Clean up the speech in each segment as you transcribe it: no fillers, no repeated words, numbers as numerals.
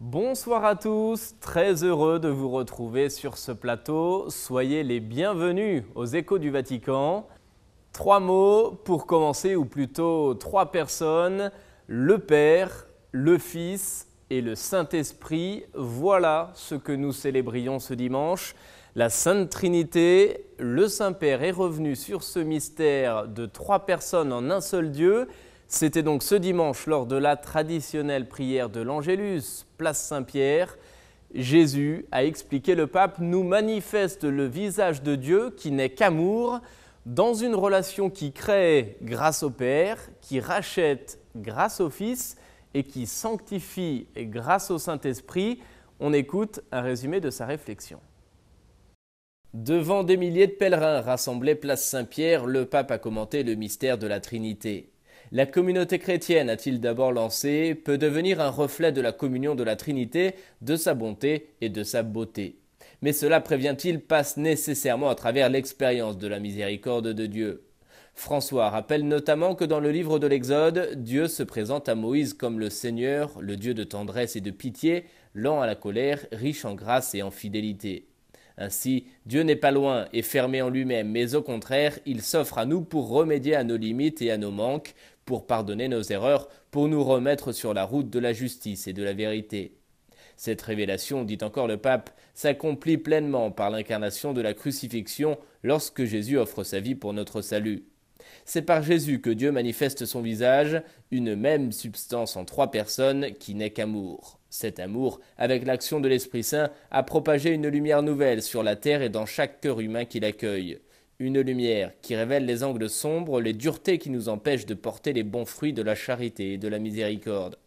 Bonsoir à tous, très heureux de vous retrouver sur ce plateau. Soyez les bienvenus aux Échos du Vatican. 3 mots pour commencer, ou plutôt 3 personnes, le Père, le Fils et le Saint-Esprit. Voilà ce que nous célébrions ce dimanche. La Sainte Trinité, le Saint-Père est revenu sur ce mystère de 3 personnes en un seul Dieu. C'était donc ce dimanche lors de la traditionnelle prière de l'Angélus, place Saint-Pierre. Jésus a expliqué, le pape nous manifeste le visage de Dieu qui n'est qu'amour, dans une relation qui crée grâce au Père, qui rachète grâce au Fils et qui sanctifie grâce au Saint-Esprit. On écoute un résumé de sa réflexion. Devant des milliers de pèlerins rassemblés place Saint-Pierre, le pape a commenté le mystère de la Trinité. La communauté chrétienne, a-t-il d'abord lancé, peut devenir un reflet de la communion de la Trinité, de sa bonté et de sa beauté. Mais cela, prévient-il, passe nécessairement à travers l'expérience de la miséricorde de Dieu. François rappelle notamment que dans le livre de l'Exode, Dieu se présente à Moïse comme le Seigneur, le Dieu de tendresse et de pitié, lent à la colère, riche en grâce et en fidélité. Ainsi, Dieu n'est pas loin et fermé en lui-même, mais au contraire, il s'offre à nous pour remédier à nos limites et à nos manques, pour pardonner nos erreurs, pour nous remettre sur la route de la justice et de la vérité. Cette révélation, dit encore le pape, s'accomplit pleinement par l'incarnation de la crucifixion lorsque Jésus offre sa vie pour notre salut. C'est par Jésus que Dieu manifeste son visage, une même substance en 3 personnes qui n'est qu'amour. Cet amour, avec l'action de l'Esprit Saint, a propagé une lumière nouvelle sur la terre et dans chaque cœur humain qui l'accueille. Une lumière qui révèle les angles sombres, les duretés qui nous empêchent de porter les bons fruits de la charité et de la miséricorde.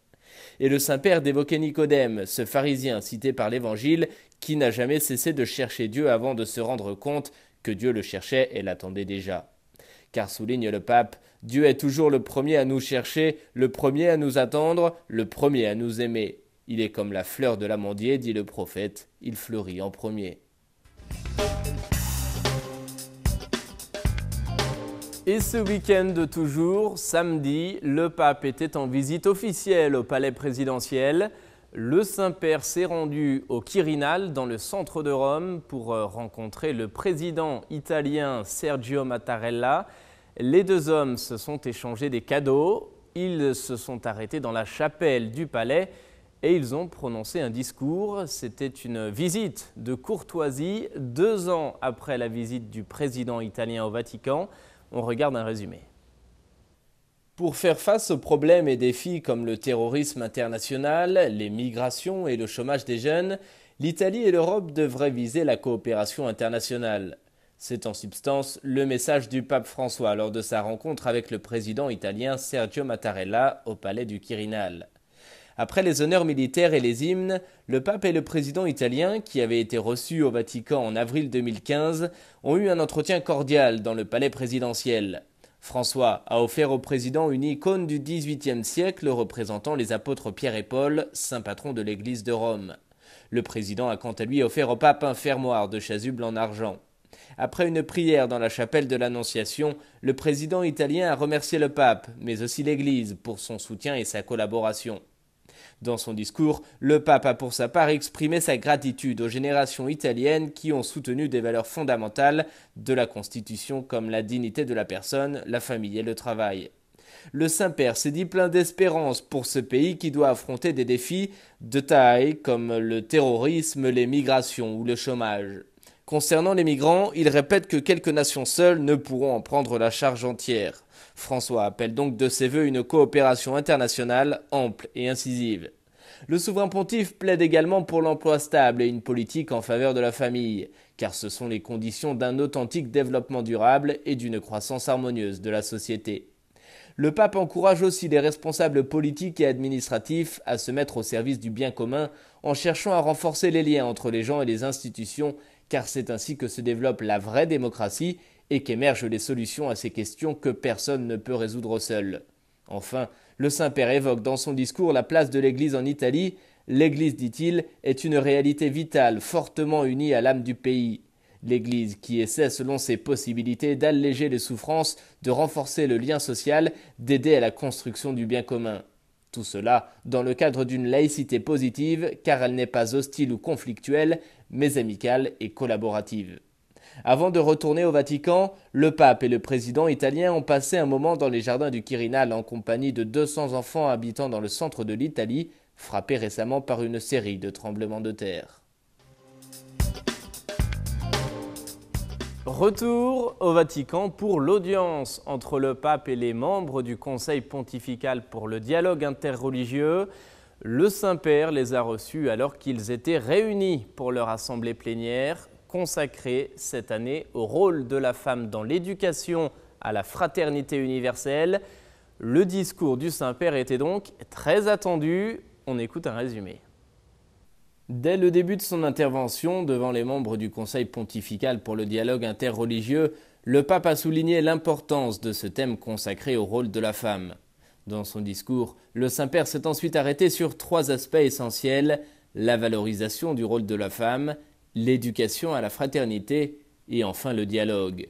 Et le Saint-Père d'évoquer Nicodème, ce pharisien cité par l'Évangile, qui n'a jamais cessé de chercher Dieu avant de se rendre compte que Dieu le cherchait et l'attendait déjà. Car, souligne le pape, Dieu est toujours le premier à nous chercher, le premier à nous attendre, le premier à nous aimer. Il est comme la fleur de l'amandier, dit le prophète, il fleurit en premier. Et ce week-end de toujours, samedi, le pape était en visite officielle au palais présidentiel. Le Saint-Père s'est rendu au Quirinal, dans le centre de Rome, pour rencontrer le président italien Sergio Mattarella. Les 2 hommes se sont échangés des cadeaux. Ils se sont arrêtés dans la chapelle du palais et ils ont prononcé un discours. C'était une visite de courtoisie 2 ans après la visite du président italien au Vatican. On regarde un résumé. Pour faire face aux problèmes et défis comme le terrorisme international, les migrations et le chômage des jeunes, l'Italie et l'Europe devraient viser la coopération internationale. C'est en substance le message du pape François lors de sa rencontre avec le président italien Sergio Mattarella au palais du Quirinal. Après les honneurs militaires et les hymnes, le pape et le président italien, qui avaient été reçus au Vatican en avril 2015, ont eu un entretien cordial dans le palais présidentiel. François a offert au président une icône du XVIIIe siècle représentant les apôtres Pierre et Paul, saint patron de l'église de Rome. Le président a quant à lui offert au pape un fermoir de chasuble en argent. Après une prière dans la chapelle de l'Annonciation, le président italien a remercié le pape, mais aussi l'église, pour son soutien et sa collaboration. Dans son discours, le pape a pour sa part exprimé sa gratitude aux générations italiennes qui ont soutenu des valeurs fondamentales de la Constitution comme la dignité de la personne, la famille et le travail. Le Saint-Père s'est dit plein d'espérance pour ce pays qui doit affronter des défis de taille comme le terrorisme, les migrations ou le chômage. Concernant les migrants, il répète que quelques nations seules ne pourront en prendre la charge entière. François appelle donc de ses vœux une coopération internationale ample et incisive. Le souverain pontife plaide également pour l'emploi stable et une politique en faveur de la famille, car ce sont les conditions d'un authentique développement durable et d'une croissance harmonieuse de la société. Le pape encourage aussi les responsables politiques et administratifs à se mettre au service du bien commun en cherchant à renforcer les liens entre les gens et les institutions, car c'est ainsi que se développe la vraie démocratie et qu'émergent les solutions à ces questions que personne ne peut résoudre seul. Enfin, le Saint-Père évoque dans son discours la place de l'Église en Italie. L'Église, dit-il, est une réalité vitale, fortement unie à l'âme du pays. L'Église qui essaie selon ses possibilités d'alléger les souffrances, de renforcer le lien social, d'aider à la construction du bien commun. Tout cela dans le cadre d'une laïcité positive, car elle n'est pas hostile ou conflictuelle, mais amicale et collaborative. Avant de retourner au Vatican, le pape et le président italien ont passé un moment dans les jardins du Quirinal en compagnie de 200 enfants habitant dans le centre de l'Italie, frappés récemment par une série de tremblements de terre. Retour au Vatican pour l'audience entre le pape et les membres du Conseil pontifical pour le dialogue interreligieux. Le Saint-Père les a reçus alors qu'ils étaient réunis pour leur assemblée plénière, consacrée cette année au rôle de la femme dans l'éducation à la fraternité universelle. Le discours du Saint-Père était donc très attendu. On écoute un résumé. Dès le début de son intervention devant les membres du Conseil pontifical pour le dialogue interreligieux, le pape a souligné l'importance de ce thème consacré au rôle de la femme. Dans son discours, le Saint-Père s'est ensuite arrêté sur 3 aspects essentiels: la valorisation du rôle de la femme, l'éducation à la fraternité et enfin le dialogue.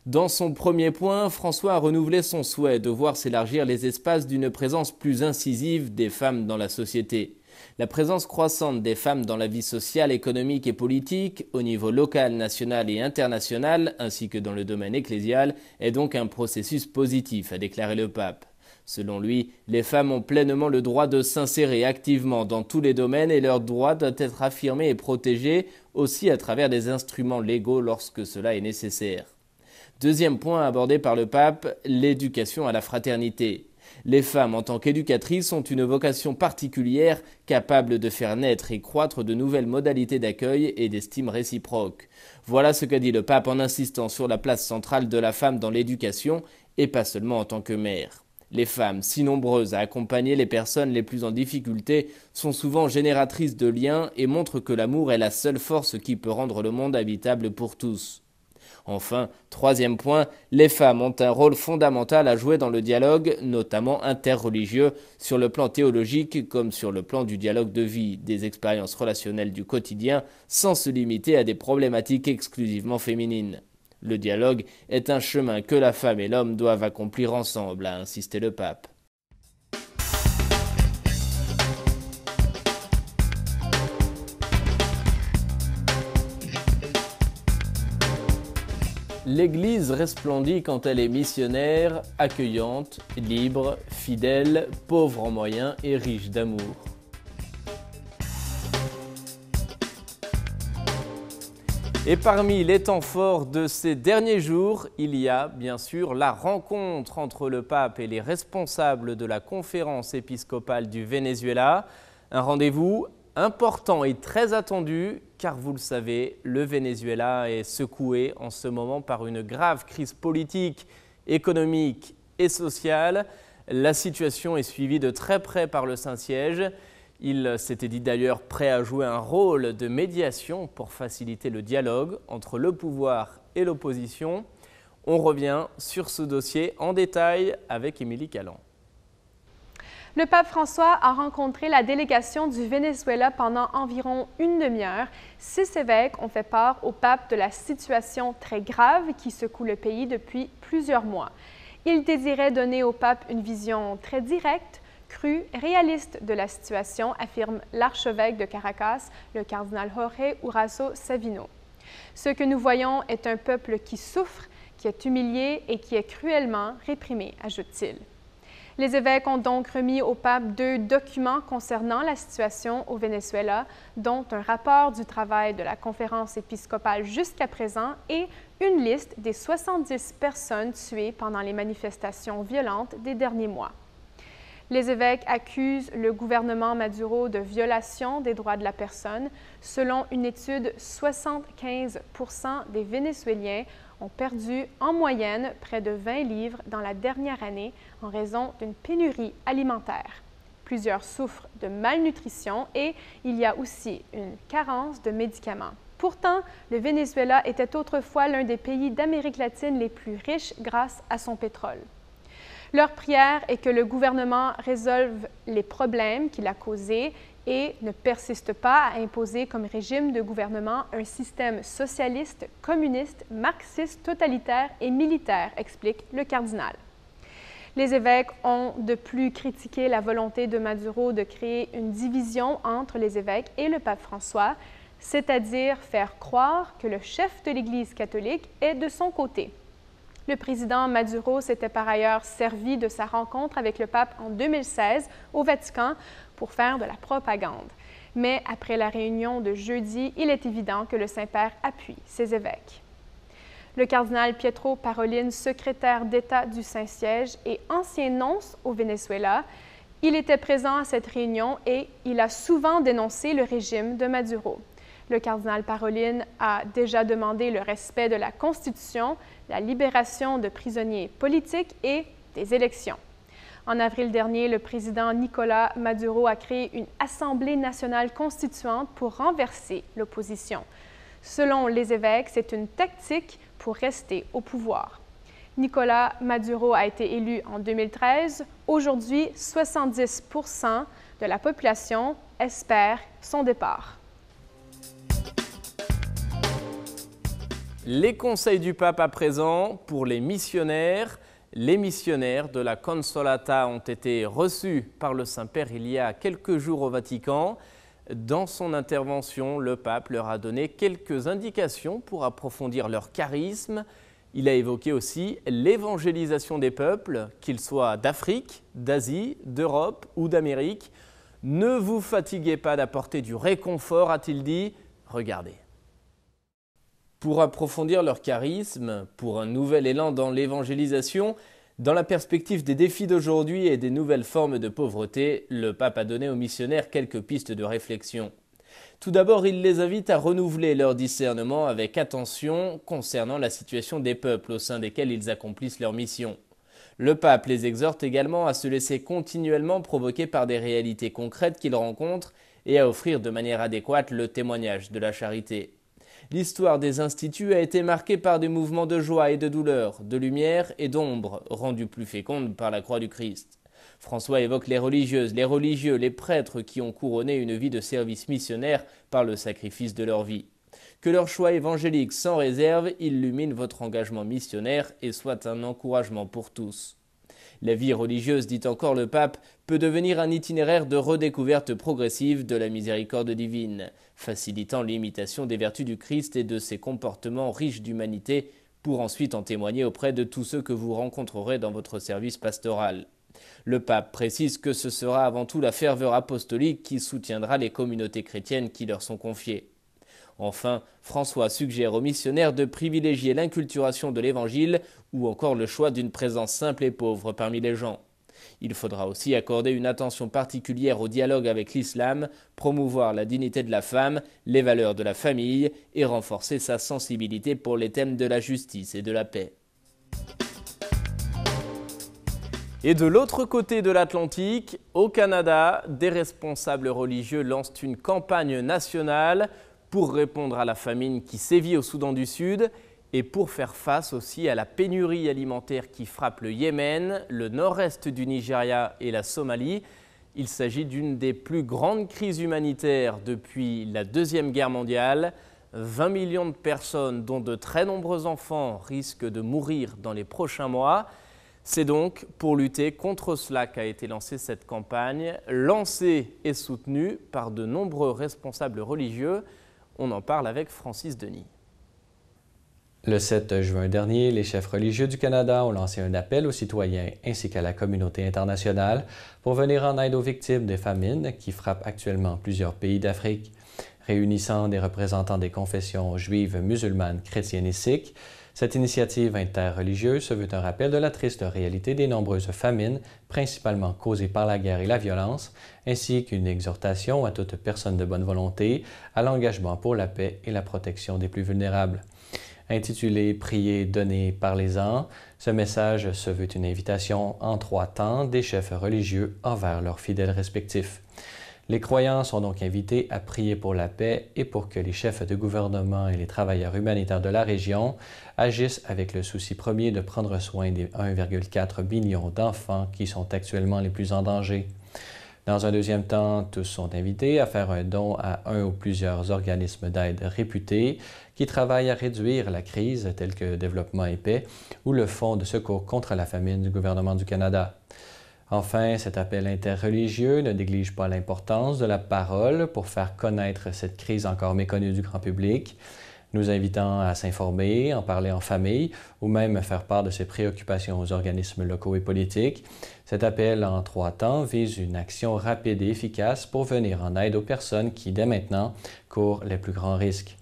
Dans son premier point, François a renouvelé son souhait de voir s'élargir les espaces d'une présence plus incisive des femmes dans la société. La présence croissante des femmes dans la vie sociale, économique et politique, au niveau local, national et international, ainsi que dans le domaine ecclésial, est donc un processus positif, a déclaré le pape. Selon lui, les femmes ont pleinement le droit de s'insérer activement dans tous les domaines et leur droit doit être affirmé et protégé, aussi à travers des instruments légaux lorsque cela est nécessaire. Deuxième point abordé par le pape, l'éducation à la fraternité. Les femmes, en tant qu'éducatrices, ont une vocation particulière, capable de faire naître et croître de nouvelles modalités d'accueil et d'estime réciproque. Voilà ce qu'a dit le pape en insistant sur la place centrale de la femme dans l'éducation, et pas seulement en tant que mère. Les femmes, si nombreuses à accompagner les personnes les plus en difficulté, sont souvent génératrices de liens et montrent que l'amour est la seule force qui peut rendre le monde habitable pour tous. Enfin, troisième point, les femmes ont un rôle fondamental à jouer dans le dialogue, notamment interreligieux, sur le plan théologique comme sur le plan du dialogue de vie, des expériences relationnelles du quotidien, sans se limiter à des problématiques exclusivement féminines. Le dialogue est un chemin que la femme et l'homme doivent accomplir ensemble, a insisté le pape. L'Église resplendit quand elle est missionnaire, accueillante, libre, fidèle, pauvre en moyens et riche d'amour. Et parmi les temps forts de ces derniers jours, il y a bien sûr la rencontre entre le pape et les responsables de la conférence épiscopale du Venezuela. Un rendez-vous important et très attendu, car vous le savez, le Venezuela est secoué en ce moment par une grave crise politique, économique et sociale. La situation est suivie de très près par le Saint-Siège. Il s'était dit d'ailleurs prêt à jouer un rôle de médiation pour faciliter le dialogue entre le pouvoir et l'opposition. On revient sur ce dossier en détail avec Émilie Callan. Le pape François a rencontré la délégation du Venezuela pendant environ une demi-heure. 6 évêques ont fait part au pape de la situation très grave qui secoue le pays depuis plusieurs mois. Ils désiraient donner au pape une vision très directe, crue, réaliste de la situation, affirme l'archevêque de Caracas, le cardinal Jorge Urazo Savino. Ce que nous voyons est un peuple qui souffre, qui est humilié et qui est cruellement réprimé, ajoute-t-il. Les évêques ont donc remis au pape 2 documents concernant la situation au Venezuela, dont un rapport du travail de la conférence épiscopale jusqu'à présent et une liste des 70 personnes tuées pendant les manifestations violentes des derniers mois. Les évêques accusent le gouvernement Maduro de violation des droits de la personne. Selon une étude, 75 % des Vénézuéliens ont perdu en moyenne près de 20 livres dans la dernière année en raison d'une pénurie alimentaire. Plusieurs souffrent de malnutrition et il y a aussi une carence de médicaments. Pourtant, le Venezuela était autrefois l'un des pays d'Amérique latine les plus riches grâce à son pétrole. Leur prière est que le gouvernement résolve les problèmes qu'il a causés et ne persiste pas à imposer comme régime de gouvernement un système socialiste, communiste, marxiste, totalitaire et militaire, explique le cardinal. Les évêques ont de plus critiqué la volonté de Maduro de créer une division entre les évêques et le pape François, c'est-à-dire faire croire que le chef de l'Église catholique est de son côté. Le président Maduro s'était par ailleurs servi de sa rencontre avec le pape en 2016 au Vatican pour faire de la propagande. Mais après la réunion de jeudi, il est évident que le Saint-Père appuie ses évêques. Le cardinal Pietro Parolin, secrétaire d'État du Saint-Siège et ancien nonce au Venezuela, il était présent à cette réunion et il a souvent dénoncé le régime de Maduro. Le cardinal Parolin a déjà demandé le respect de la Constitution, la libération de prisonniers politiques et des élections. En avril dernier, le président Nicolás Maduro a créé une Assemblée nationale constituante pour renverser l'opposition. Selon les évêques, c'est une tactique pour rester au pouvoir. Nicolás Maduro a été élu en 2013. Aujourd'hui, 70% de la population espère son départ. Les conseils du pape à présent pour les missionnaires. Les missionnaires de la Consolata ont été reçus par le Saint-Père il y a quelques jours au Vatican. Dans son intervention, le pape leur a donné quelques indications pour approfondir leur charisme. Il a évoqué aussi l'évangélisation des peuples, qu'ils soient d'Afrique, d'Asie, d'Europe ou d'Amérique. Ne vous fatiguez pas d'apporter du réconfort, a-t-il dit. Regardez. Pour approfondir leur charisme, pour un nouvel élan dans l'évangélisation, dans la perspective des défis d'aujourd'hui et des nouvelles formes de pauvreté, le pape a donné aux missionnaires quelques pistes de réflexion. Tout d'abord, il les invite à renouveler leur discernement avec attention concernant la situation des peuples au sein desquels ils accomplissent leur mission. Le pape les exhorte également à se laisser continuellement provoquer par des réalités concrètes qu'ils rencontrent et à offrir de manière adéquate le témoignage de la charité. L'histoire des instituts a été marquée par des mouvements de joie et de douleur, de lumière et d'ombre, rendus plus fécondes par la croix du Christ. François évoque les religieuses, les religieux, les prêtres qui ont couronné une vie de service missionnaire par le sacrifice de leur vie. Que leur choix évangélique sans réserve illumine votre engagement missionnaire et soit un encouragement pour tous. La vie religieuse, dit encore le pape, peut devenir un itinéraire de redécouverte progressive de la miséricorde divine, facilitant l'imitation des vertus du Christ et de ses comportements riches d'humanité, pour ensuite en témoigner auprès de tous ceux que vous rencontrerez dans votre service pastoral. Le pape précise que ce sera avant tout la ferveur apostolique qui soutiendra les communautés chrétiennes qui leur sont confiées. Enfin, François suggère aux missionnaires de privilégier l'inculturation de l'Évangile ou encore le choix d'une présence simple et pauvre parmi les gens. Il faudra aussi accorder une attention particulière au dialogue avec l'islam, promouvoir la dignité de la femme, les valeurs de la famille et renforcer sa sensibilité pour les thèmes de la justice et de la paix. Et de l'autre côté de l'Atlantique, au Canada, des responsables religieux lancent une campagne nationale pour répondre à la famine qui sévit au Soudan du Sud et pour faire face aussi à la pénurie alimentaire qui frappe le Yémen, le nord-est du Nigeria et la Somalie. Il s'agit d'une des plus grandes crises humanitaires depuis la Deuxième Guerre mondiale. 20 millions de personnes, dont de très nombreux enfants, risquent de mourir dans les prochains mois. C'est donc pour lutter contre cela qu'a été lancée cette campagne, lancée et soutenue par de nombreux responsables religieux. On en parle avec Francis Denis. Le 7 juin dernier, les chefs religieux du Canada ont lancé un appel aux citoyens ainsi qu'à la communauté internationale pour venir en aide aux victimes des famines qui frappent actuellement plusieurs pays d'Afrique. Réunissant des représentants des confessions juives, musulmanes, chrétiennes et sikhes, cette initiative interreligieuse se veut un rappel de la triste réalité des nombreuses famines, principalement causées par la guerre et la violence, ainsi qu'une exhortation à toute personne de bonne volonté à l'engagement pour la paix et la protection des plus vulnérables. Intitulé « Priez, donnez, parlez-en », ce message se veut une invitation en 3 temps des chefs religieux envers leurs fidèles respectifs. Les croyants sont donc invités à prier pour la paix et pour que les chefs de gouvernement et les travailleurs humanitaires de la région agissent avec le souci premier de prendre soin des 1,4 million d'enfants qui sont actuellement les plus en danger. Dans un deuxième temps, tous sont invités à faire un don à un ou plusieurs organismes d'aide réputés qui travaillent à réduire la crise, tels que Développement et Paix ou le Fonds de secours contre la famine du gouvernement du Canada. Enfin, cet appel interreligieux ne néglige pas l'importance de la parole pour faire connaître cette crise encore méconnue du grand public, nous invitant à s'informer, en parler en famille ou même faire part de ses préoccupations aux organismes locaux et politiques. Cet appel en 3 temps vise une action rapide et efficace pour venir en aide aux personnes qui, dès maintenant, courent les plus grands risques.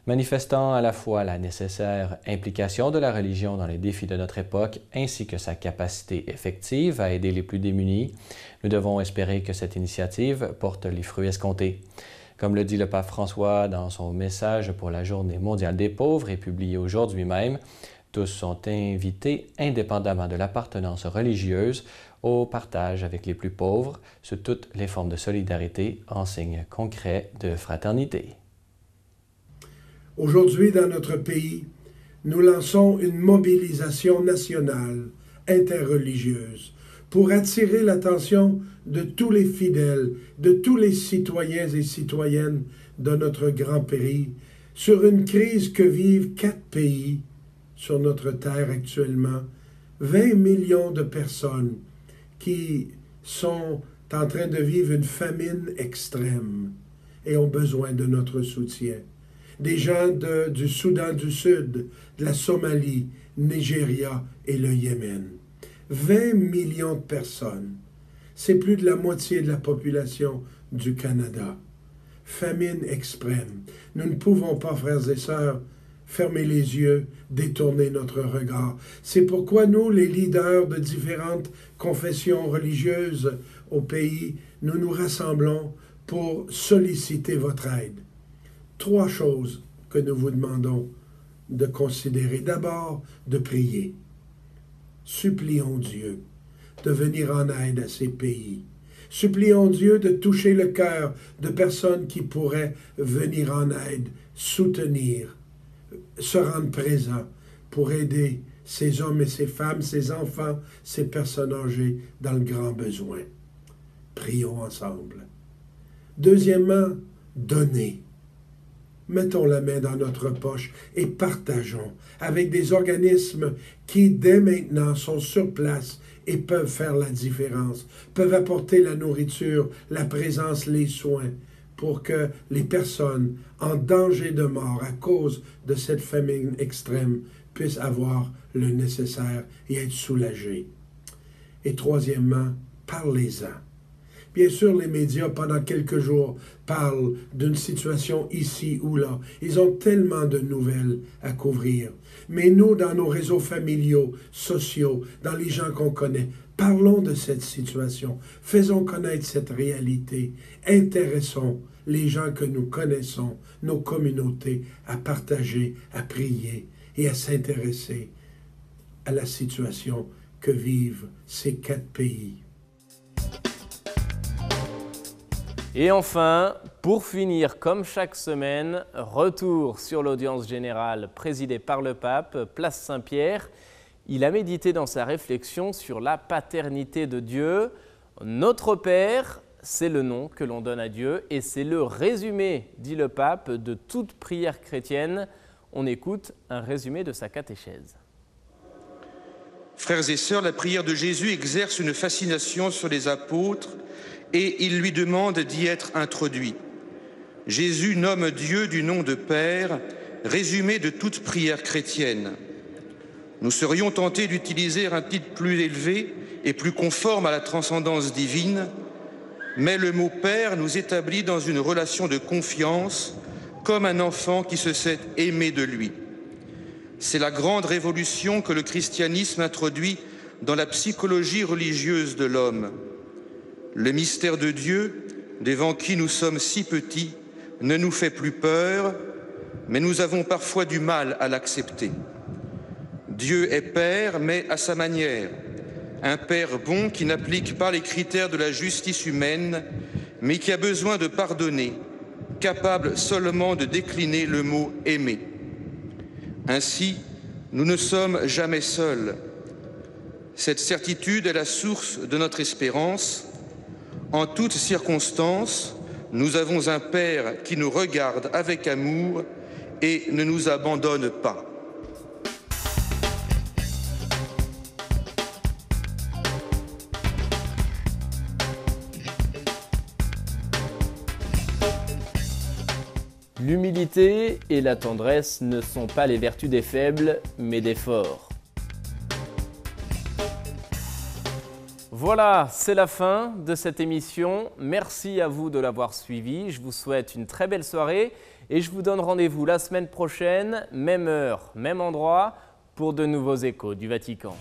Manifestant à la fois la nécessaire implication de la religion dans les défis de notre époque ainsi que sa capacité effective à aider les plus démunis, nous devons espérer que cette initiative porte les fruits escomptés. Comme le dit le pape François dans son message pour la Journée mondiale des pauvres et publié aujourd'hui même, tous sont invités, indépendamment de l'appartenance religieuse, au partage avec les plus pauvres sous toutes les formes de solidarité en signe concret de fraternité. Aujourd'hui, dans notre pays, nous lançons une mobilisation nationale interreligieuse pour attirer l'attention de tous les fidèles, de tous les citoyens et citoyennes de notre grand pays sur une crise que vivent 4 pays sur notre terre actuellement, 20 millions de personnes qui sont en train de vivre une famine extrême et ont besoin de notre soutien. Des gens du Soudan du Sud, de la Somalie, Nigeria et le Yémen. 20 millions de personnes. C'est plus de la moitié de la population du Canada. Famine extrême. Nous ne pouvons pas, frères et sœurs, fermer les yeux, détourner notre regard. C'est pourquoi nous, les leaders de différentes confessions religieuses au pays, nous nous rassemblons pour solliciter votre aide. 3 choses que nous vous demandons de considérer. D'abord, de prier. Supplions Dieu de venir en aide à ces pays. Supplions Dieu de toucher le cœur de personnes qui pourraient venir en aide, soutenir, se rendre présents pour aider ces hommes et ces femmes, ces enfants, ces personnes âgées dans le grand besoin. Prions ensemble. Deuxièmement, donner. Mettons la main dans notre poche et partageons avec des organismes qui, dès maintenant, sont sur place et peuvent faire la différence, peuvent apporter la nourriture, la présence, les soins, pour que les personnes en danger de mort à cause de cette famine extrême puissent avoir le nécessaire et être soulagées. Et troisièmement, parlez-en. Bien sûr, les médias, pendant quelques jours, parlent d'une situation ici ou là. Ils ont tellement de nouvelles à couvrir. Mais nous, dans nos réseaux familiaux, sociaux, dans les gens qu'on connaît, parlons de cette situation. Faisons connaître cette réalité. Intéressons les gens que nous connaissons, nos communautés, à partager, à prier et à s'intéresser à la situation que vivent ces 4 pays. Et enfin, pour finir, comme chaque semaine, retour sur l'audience générale présidée par le pape, place Saint-Pierre. Il a médité dans sa réflexion sur la paternité de Dieu. Notre Père, c'est le nom que l'on donne à Dieu et c'est le résumé, dit le pape, de toute prière chrétienne. On écoute un résumé de sa catéchèse. Frères et sœurs, la prière de Jésus exerce une fascination sur les apôtres et il lui demande d'y être introduit. Jésus nomme Dieu du nom de Père, résumé de toute prière chrétienne. Nous serions tentés d'utiliser un titre plus élevé et plus conforme à la transcendance divine, mais le mot Père nous établit dans une relation de confiance, comme un enfant qui se sait aimé de lui. C'est la grande révolution que le christianisme introduit dans la psychologie religieuse de l'homme. Le mystère de Dieu, devant qui nous sommes si petits, ne nous fait plus peur, mais nous avons parfois du mal à l'accepter. Dieu est Père, mais à sa manière. Un Père bon qui n'applique pas les critères de la justice humaine, mais qui a besoin de pardonner, capable seulement de décliner le mot « aimer ». Ainsi, nous ne sommes jamais seuls. Cette certitude est la source de notre espérance. En toutes circonstances, nous avons un Père qui nous regarde avec amour et ne nous abandonne pas. L'humilité et la tendresse ne sont pas les vertus des faibles, mais des forts. Voilà, c'est la fin de cette émission. Merci à vous de l'avoir suivi. Je vous souhaite une très belle soirée et je vous donne rendez-vous la semaine prochaine, même heure, même endroit, pour de nouveaux échos du Vatican.